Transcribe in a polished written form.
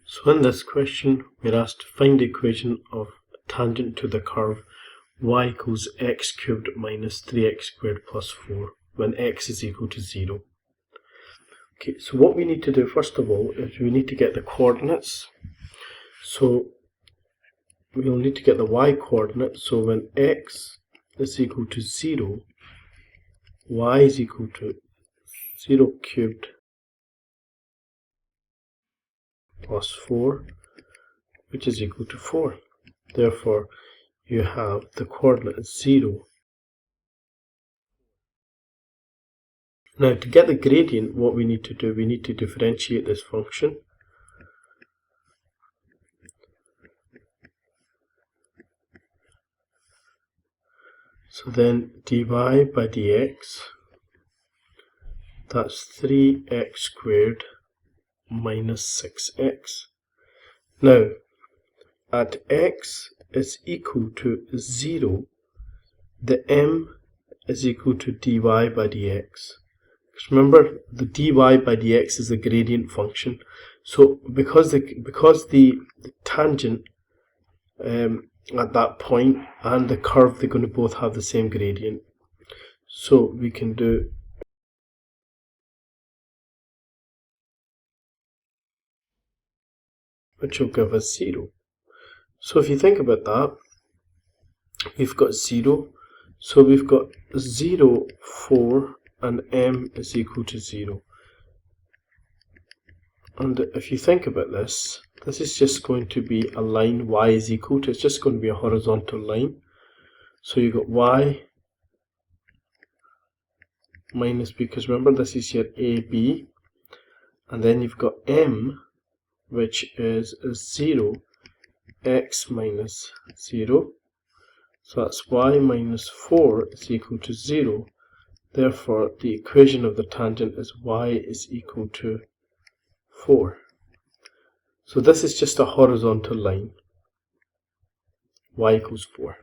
So in this question, we're asked to find the equation of tangent to the curve y equals x cubed minus 3x squared plus 4 when x is equal to 0. Okay, so what we need to do first of all is we need to get the coordinates. So we'll need to get the y coordinate. So when x is equal to 0, y is equal to 0 cubed plus 4, which is equal to 4. Therefore, you have the coordinate 0. Now, to get the gradient, what we need to do, we need to differentiate this function. So then dy by dx, that's 3x squared minus 6x. Now, at x is equal to 0, the m is equal to dy by dx. Remember, the dy by dx is a gradient function. So because the tangent at that point and the curve, they're going to both have the same gradient. So we can do which will give us 0. So if you think about that, we've got 0. So we've got 0, 4, and m is equal to 0. And if you think about this, this is just going to be a line y is equal to, it's just going to be a horizontal line. So you've got y minus b, because remember this is your AB, and then you've got m, which is 0, x minus 0. So that's y minus 4 is equal to 0. Therefore, the equation of the tangent is y is equal to 4. So this is just a horizontal line. Y equals 4.